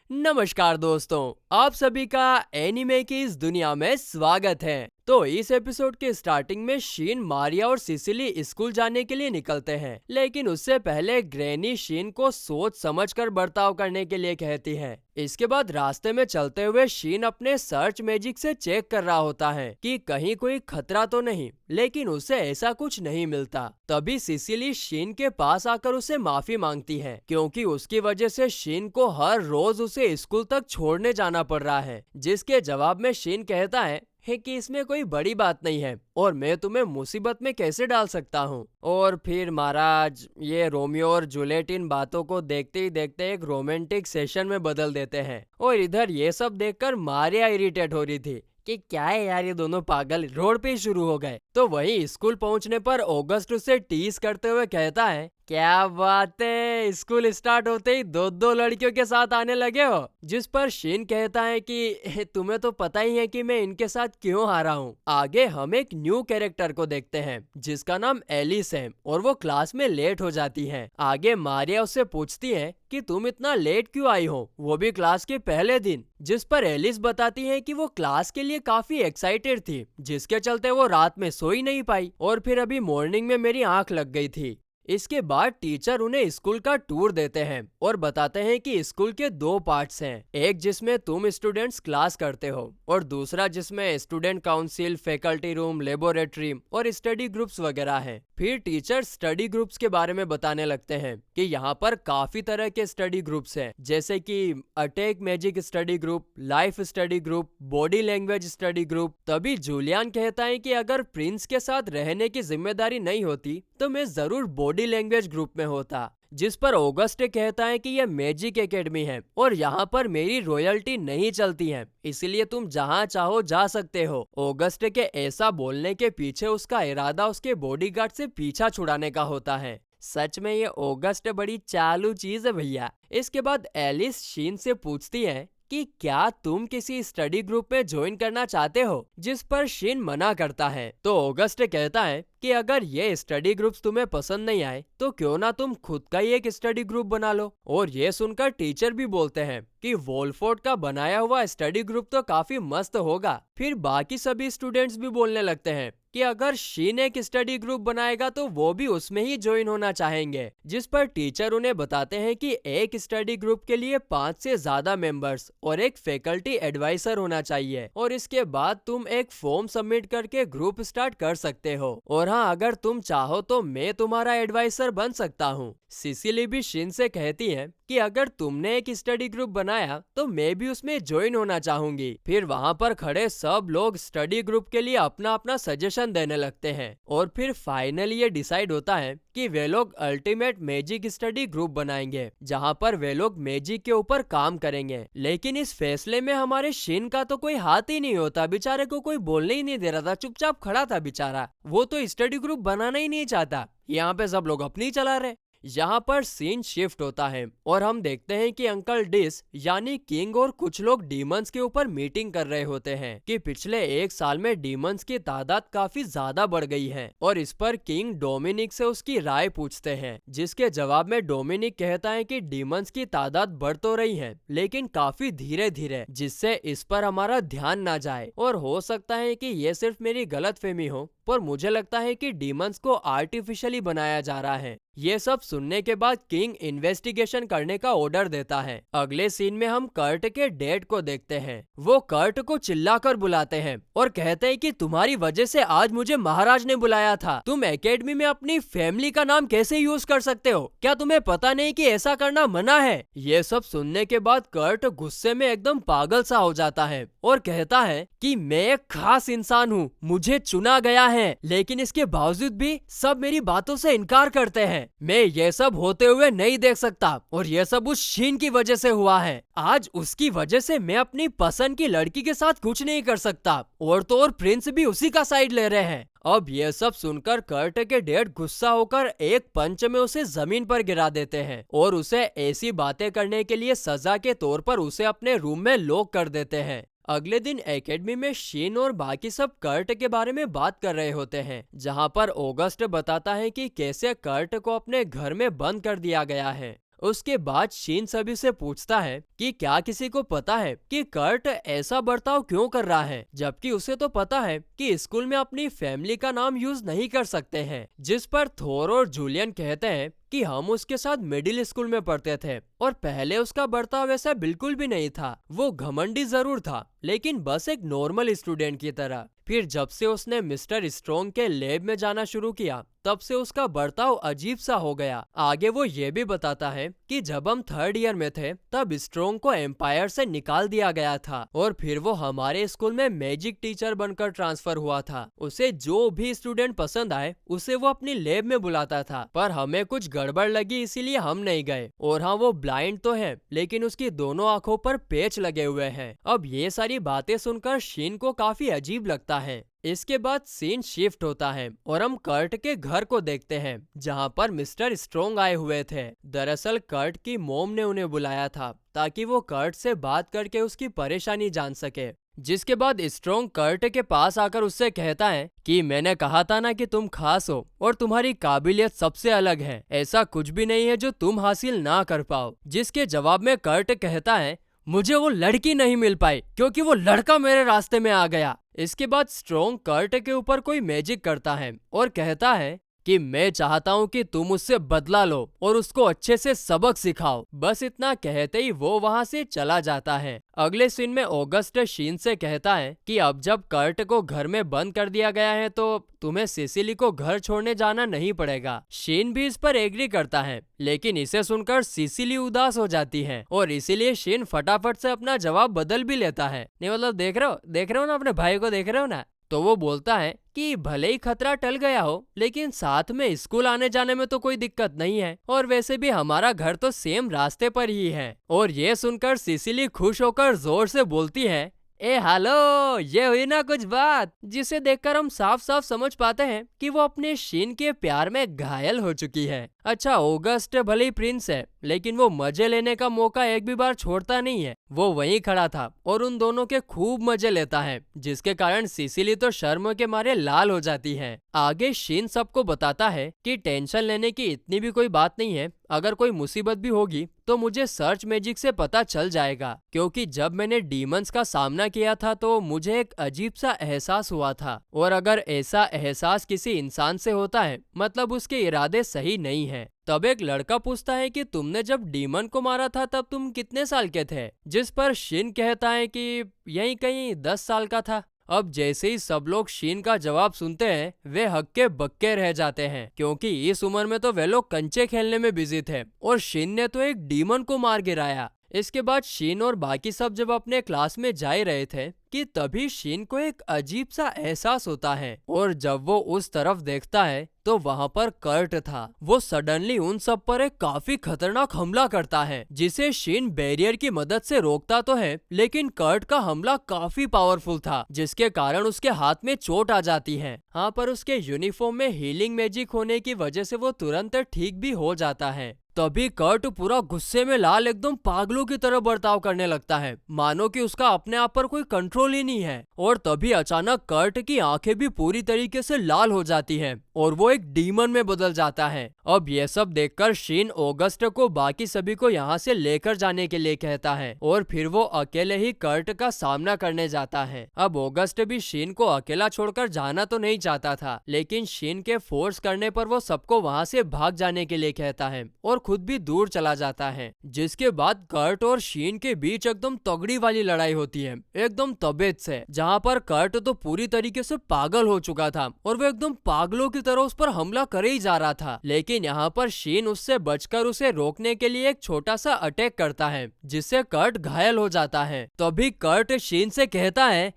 नमस्कार दोस्तों, आप सभी का एनिमे की इस दुनिया में स्वागत है। तो इस एपिसोड के स्टार्टिंग में शीन, मारिया और सिसिली स्कूल जाने के लिए निकलते हैं, लेकिन उससे पहले ग्रैनी शीन को सोच समझकर बर्ताव करने के लिए कहती है। इसके बाद रास्ते में चलते हुए शीन अपने सर्च मैजिक से चेक कर रहा होता है कि कहीं कोई खतरा तो नहीं, लेकिन उसे ऐसा कुछ नहीं मिलता। तभी सिसिली शीन के पास आकर उसे माफी मांगती है, क्योंकि उसकी वजह से शीन को हर रोज उसे स्कूल तक छोड़ने जाना पड़ रहा है। जिसके जवाब में शीन कहता है कि इसमें कोई बड़ी बात नहीं है और मैं तुम्हें मुसीबत में कैसे डाल सकता हूँ। और फिर महाराज ये रोमियो और जूलियट इन बातों को देखते ही देखते एक रोमांटिक सेशन में बदल देते हैं। और इधर ये सब देखकर मारिया इरिटेट हो रही थी कि क्या है यार, ये दोनों पागल रोड पे ही शुरू हो गए। तो वहीं स्कूल पहुंचने पर ऑगस्ट उसे टीज करते हुए कहता है, क्या बात है, स्कूल स्टार्ट होते ही दो दो लड़कियों के साथ आने लगे हो। जिस पर शीन कहता है कि तुम्हें तो पता ही है कि मैं इनके साथ क्यों आ रहा हूँ। आगे हम एक न्यू कैरेक्टर को देखते हैं जिसका नाम एलिस है और वो क्लास में लेट हो जाती है। आगे मारिया उससे पूछती है कि तुम इतना लेट क्यों आई हो, वो भी क्लास के पहले दिन। जिस पर एलिस बताती है कि वो क्लास के लिए काफी एक्साइटेड थी, जिसके चलते वो रात में सो ही नहीं पाई और फिर अभी मॉर्निंग में मेरी आंख लग गई थी। इसके बाद टीचर उन्हें स्कूल का टूर देते हैं और बताते हैं कि स्कूल के दो पार्ट्स हैं, एक जिसमें तुम स्टूडेंट्स क्लास करते हो और दूसरा जिसमें student council, faculty room, laboratory और स्टडी ग्रुप्स वगैरह हैं। फिर टीचर स्टडी ग्रुप्स के बारे में बताने लगते हैं कि यहाँ पर काफी तरह के स्टडी ग्रुप्स हैं, जैसे कि attack magic study group, life study group, body language study group. तभी जूलियन कहता है कि अगर प्रिंस के साथ रहने की जिम्मेदारी नहीं होती तो मैं जरूर बॉडी लैंग्वेज ग्रुप में होता। जिस पर ऑगस्ट कहता है कि यह मैजिक एकेडमी है और यहाँ पर मेरी रॉयल्टी नहीं चलती है, इसलिए तुम जहाँ चाहो जा सकते हो। ऑगस्ट के ऐसा बोलने के पीछे उसका इरादा उसके बॉडीगार्ड से पीछा छुड़ाने का होता है। सच में ये ऑगस्ट बड़ी चालू चीज है भैया। इसके बाद एलिस शीन से पूछती है कि क्या तुम किसी स्टडी ग्रुप में ज्वाइन करना चाहते हो, जिस पर शीन मना करता है। तो ऑगस्ट कहता है कि अगर ये स्टडी ग्रुप्स तुम्हें पसंद नहीं आए तो क्यों ना तुम खुद का ही एक स्टडी ग्रुप बना लो। और ये सुनकर टीचर भी बोलते हैं कि वोल्फोर्ड का बनाया हुआ स्टडी ग्रुप तो काफी मस्त होगा। फिर बाकी सभी स्टूडेंट्स भी बोलने लगते हैं कि अगर शीन एक स्टडी ग्रुप बनाएगा तो वो भी उसमें ही ज्वाइन होना चाहेंगे। जिस पर टीचर उन्हें बताते हैं कि एक स्टडी ग्रुप के लिए 5 से ज्यादा मेंबर्स और एक फैकल्टी एडवाइजर होना चाहिए और इसके बाद तुम एक फॉर्म सबमिट करके ग्रुप स्टार्ट कर सकते हो। और हाँ, अगर तुम चाहो तो मैं तुम्हारा एडवाइजर बन सकता हूँ। सिसिली भी शीन से कहती है कि अगर तुमने एक स्टडी ग्रुप बनाया तो मैं भी उसमें ज्वाइन होना चाहूंगी। फिर वहाँ पर खड़े सब लोग स्टडी ग्रुप के लिए अपना अपना सजेशन देने लगते हैं और फिर फाइनली ये डिसाइड होता है कि वे लोग अल्टीमेट मैजिक स्टडी ग्रुप बनाएंगे, जहाँ पर वे लोग मैजिक के ऊपर काम करेंगे। लेकिन इस फैसले में हमारे शीन का तो कोई हाथ ही नहीं होता, बेचारे को कोई बोलने ही नहीं दे रहा था, चुपचाप खड़ा था बेचारा। वो तो स्टडी ग्रुप बनाना ही नहीं चाहता। यहाँ पे सब लोग अपनी चला रहे। यहाँ पर सीन शिफ्ट होता है और हम देखते हैं कि अंकल डिस यानी किंग और कुछ लोग डीमंस के ऊपर मीटिंग कर रहे होते हैं कि पिछले 1 साल में डीमंस की तादाद काफी ज्यादा बढ़ गई है। और इस पर किंग डोमिनिक से उसकी राय पूछते हैं, जिसके जवाब में डोमिनिक कहता है कि डीमंस की तादाद बढ़ तो रही है लेकिन काफी धीरे धीरे, जिससे इस पर हमारा ध्यान ना जाए। और हो सकता है कि ये सिर्फ मेरी गलतफहमी हो, पर मुझे लगता है कि डीमंस को आर्टिफिशियली बनाया जा रहा है। ये सब सुनने के बाद किंग इन्वेस्टिगेशन करने का ऑर्डर देता है। अगले सीन में हम कर्ट के डैड को देखते हैं। वो कर्ट को चिल्लाकर बुलाते हैं और कहते हैं कि तुम्हारी वजह से आज मुझे महाराज ने बुलाया था। तुम एकेडमी में अपनी फैमिली का नाम कैसे यूज कर सकते हो? क्या तुम्हें पता नहीं कि ऐसा करना मना है? ये सब सुनने के बाद कर्ट गुस्से में एकदम पागल सा हो जाता है और कहता है कि मैं एक खास इंसान हूँ, मुझे चुना गया है, लेकिन इसके बावजूद भी सब मेरी बातों से इनकार करते हैं। मैं ये सब होते हुए नहीं देख सकता और ये सब उस शीन की वजह से हुआ है। आज उसकी वजह से मैं अपनी पसंद की लड़की के साथ कुछ नहीं कर सकता और तो और प्रिंस भी उसी का साइड ले रहे हैं। अब ये सब सुनकर कर्ट के डैड गुस्सा होकर एक पंच में उसे जमीन पर गिरा देते हैं और उसे ऐसी बातें करने के लिए सजा के तौर पर उसे अपने रूम में लॉक कर देते हैं। अगले दिन एकेडमी में शीन और बाकी सब कर्ट के बारे में बात कर रहे होते हैं, जहां पर ऑगस्ट बताता है कि कैसे कर्ट को अपने घर में बंद कर दिया गया है। उसके बाद शीन सभी से पूछता है कि क्या किसी को पता है कि कर्ट ऐसा बर्ताव क्यों कर रहा है, जबकि उसे तो पता है कि स्कूल में अपनी फैमिली का नाम यूज नहीं कर सकते हैं। जिस पर थोर और जूलियन कहते हैं कि हम उसके साथ मिडिल स्कूल में पढ़ते थे और पहले उसका बर्ताव ऐसा बिल्कुल भी नहीं था। वो घमंडी जरूर था, लेकिन बस एक नॉर्मल स्टूडेंट की तरह। फिर जब से उसने मिस्टर स्ट्रोंग के लैब में जाना शुरू किया, तब से उसका बर्ताव अजीब सा हो गया। आगे वो ये भी बताता है कि जब हम 3rd ईयर में थे, तब स्ट्रोंग को एम्पायर से निकाल दिया गया था और फिर वो हमारे स्कूल में मैजिक टीचर बनकर ट्रांसफर हुआ था। उसे जो भी स्टूडेंट पसंद आए उसे वो अपनी लैब में बुलाता था, पर हमें कुछ गड़बड़ लगी इसीलिए हम नहीं गए। और हाँ, वो ब्लाइंड तो है, लेकिन उसकी दोनों आंखों पर पेच लगे हुए हैं। अब ये सारी बातें सुनकर शीन को काफी अजीब लगता है। इसके बाद सीन शिफ्ट होता है और हम कर्ट के घर को देखते हैं, जहाँ पर मिस्टर स्ट्रोंग आए हुए थे। दरअसल कर्ट की मॉम ने उन्हें बुलाया था ताकि वो कर्ट से बात करके उसकी परेशानी जान सके। जिसके बाद स्ट्रोंग कर्ट के पास आकर उससे कहता है कि मैंने कहा था ना कि तुम खास हो और तुम्हारी काबिलियत सबसे अलग है, ऐसा कुछ भी नहीं है जो तुम हासिल ना कर पाओ। जिसके जवाब में कर्ट कहता है, मुझे वो लड़की नहीं मिल पाई क्योंकि वो लड़का मेरे रास्ते में आ गया। इसके बाद स्ट्रोंग कर्ट के ऊपर कोई मैजिक करता है और कहता है कि मैं चाहता हूँ कि तुम उससे बदला लो और उसको अच्छे से सबक सिखाओ। बस इतना कहते ही वो वहाँ से चला जाता है। अगले सीन में ऑगस्ट शीन से कहता है कि अब जब कर्ट को घर में बंद कर दिया गया है, तो तुम्हें सिसिली को घर छोड़ने जाना नहीं पड़ेगा। शीन भी इस पर एग्री करता है, लेकिन इसे सुनकर सिसिली उदास हो जाती है और इसीलिए शीन फटाफट से अपना जवाब बदल भी लेता है। नहीं मतलब देख रहे हो ना, अपने भाई को देख रहे हो ना। तो वो बोलता है कि भले ही खतरा टल गया हो, लेकिन साथ में स्कूल आने जाने में तो कोई दिक्कत नहीं है और वैसे भी हमारा घर तो सेम रास्ते पर ही है। और ये सुनकर सिसिली खुश होकर जोर से बोलती है, ए हेलो, ये हुई ना कुछ बात, जिसे देखकर हम साफ साफ समझ पाते हैं कि वो अपने शीन के प्यार में घायल हो चुकी है। अच्छा, ऑगस्ट भले ही प्रिंस है, लेकिन वो मजे लेने का मौका एक भी बार छोड़ता नहीं है। वो वहीं खड़ा था और उन दोनों के खूब मजे लेता है, जिसके कारण सिसिली तो शर्म के मारे लाल हो जाती है। आगे शीन सबको बताता है कि टेंशन लेने की इतनी भी कोई बात नहीं है, अगर कोई मुसीबत भी होगी तो मुझे सर्च मैजिक से पता चल जाएगा, क्योंकि जब मैंने डीमंस का सामना किया था तो मुझे एक अजीब सा एहसास हुआ था, और अगर ऐसा एहसास किसी इंसान से होता है, मतलब उसके इरादे सही नहीं है। तब एक लड़का पूछता है कि तुमने जब डीमन को मारा था तब तुम कितने साल के थे, जिस पर शिन कहता है कि यही कहीं 10 साल का था। अब जैसे ही सब लोग शीन का जवाब सुनते हैं, वे हक्के बक्के रह जाते हैं, क्योंकि इस उम्र में तो वे लोग कंचे खेलने में बिजी थे और शीन ने तो एक डीमन को मार गिराया। इसके बाद शीन और बाकी सब जब अपने क्लास में जा रहे थे कि तभी शीन को एक अजीब सा एहसास होता है, और जब वो उस तरफ देखता है तो वहाँ पर कर्ट था। वो सडनली उन सब पर एक काफी खतरनाक हमला करता है, जिसे शीन बैरियर की मदद से रोकता तो है, लेकिन कर्ट का हमला काफी पावरफुल था, जिसके कारण उसके हाथ में चोट आ जाती है। हाँ, पर उसके यूनिफॉर्म में हीलिंग मैजिक होने की वजह से वो तुरंत ठीक भी हो जाता है। तभी कर्ट पूरा गुस्से में लाल एकदम पागलों की तरह बर्ताव करने लगता है, मानो कि उसका अपने आप पर कोई कंट्रोल ही नहीं है। और तभी अचानक कर्ट की आंखें भी पूरी तरीके से लाल हो जाती हैं और वो एक डीमन में बदल जाता है। अब ये सब देखकर शीन ऑगस्ट को बाकी सभी को यहाँ से लेकर जाने के लिए कहता है और फिर वो अकेले ही कर्ट का सामना करने जाता है। अब ऑगस्ट भी शीन को अकेला छोड़कर जाना तो नहीं चाहता था, लेकिन शीन के फोर्स करने पर वो सबको वहाँ से भाग जाने के लिए कहता है और खुद भी दूर चला जाता है। जिसके बाद कर्ट और शीन के बीच एकदम तगड़ी वाली लड़ाई होती है, एकदम तबीयत से, जहाँ पर कर्ट तो पूरी तरीके से पागल हो चुका था और वो एकदम पागलों की तरह उस पर हमला करे ही जा रहा था। लेकिन यहाँ पर शीन उससे बचकर उसे रोकने के लिए एक छोटा सा अटैक करता है, जिससे कर्ट घायल हो जाता है। तभी कर्ट शीन से कहता है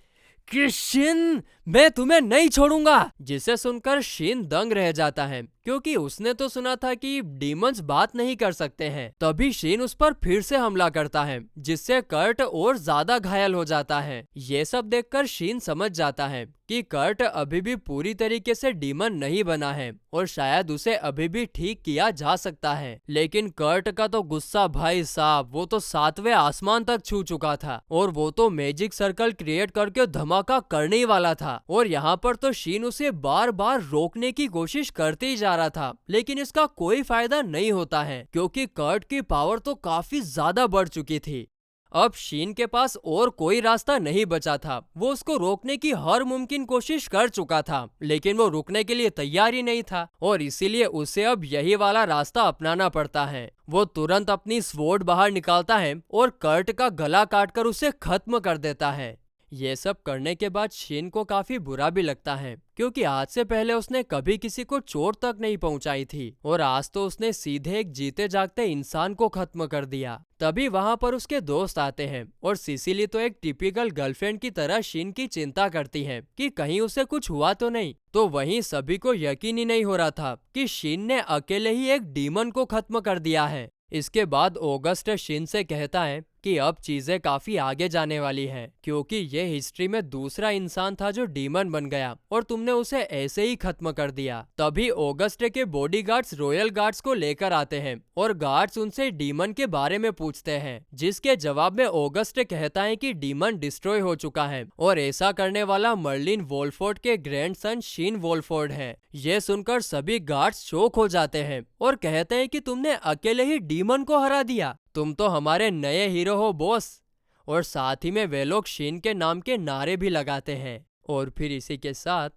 कि शीन, मैं तुम्हें नहीं छोड़ूंगा, जिसे सुनकर शीन दंग रह जाता है, क्योंकि उसने तो सुना था कि डीमंस बात नहीं कर सकते हैं। तभी शीन उस पर फिर से हमला करता है, जिससे कर्ट और ज्यादा घायल हो जाता है। ये सब देखकर शीन समझ जाता है कि कर्ट अभी भी पूरी तरीके से डीमन नहीं बना है और शायद उसे अभी भी ठीक किया जा सकता है। लेकिन कर्ट का तो गुस्सा, भाई साहब, वो तो 7वें आसमान तक छू चुका था और वो तो मैजिक सर्कल क्रिएट करके धमाका करने ही वाला था। और यहाँ पर तो शीन उसे बार बार रोकने की कोशिश करते ही जा जा रहा था, लेकिन इसका कोई फायदा नहीं होता है क्योंकि कर्ट की पावर तो काफी ज्यादा बढ़ चुकी थी। अब शीन के पास और कोई रास्ता नहीं बचा था। वो उसको रोकने की हर मुमकिन कोशिश कर चुका था, लेकिन वो रुकने के लिए तैयार ही नहीं था और इसीलिए उसे अब यही वाला रास्ता अपनाना पड़ता है। वो तुरंत अपनी स्वॉर्ड बाहर निकालता है और कर्ट का गला काटकर उसे खत्म कर देता है। ये सब करने के बाद शीन को काफी बुरा भी लगता है क्योंकि आज से पहले उसने कभी किसी को चोट तक नहीं पहुंचाई थी और आज तो उसने सीधे एक जीते जागते इंसान को खत्म कर दिया। तभी वहां पर उसके दोस्त आते हैं और सिसिली तो एक टिपिकल गर्लफ्रेंड की तरह शीन की चिंता करती है कि कहीं उसे कुछ हुआ तो नहीं। तो वहीं सभी को यकीन ही नहीं हो रहा था कि शीन ने अकेले ही एक डीमन को खत्म कर दिया है। इसके बाद ऑगस्ट शीन से कहता है कि अब चीजें काफी आगे जाने वाली हैं क्योंकि ये हिस्ट्री में दूसरा इंसान था जो डीमन बन गया और तुमने उसे ऐसे ही खत्म कर दिया। तभी ऑगस्ट के बॉडीगार्ड्स रॉयल गार्ड्स को लेकर आते हैं और गार्ड्स उनसे डीमन के बारे में पूछते हैं, जिसके जवाब में ऑगस्ट कहता है कि डीमन डिस्ट्रॉय हो चुका है और ऐसा करने वाला मर्लिन वोल्फोर्ड के ग्रैंडसन शीन वोल्फोर्ड है। ये सुनकर सभी गार्ड्स शॉक हो जाते हैं और कहते हैं कि तुमने अकेले ही डीमन को हरा दिया, तुम तो हमारे नए हीरो हो बॉस। और साथ ही में वे लोग शीन के नाम के नारे भी लगाते हैं। और फिर इसी के साथ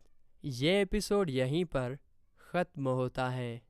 ये एपिसोड यहीं पर खत्म होता है।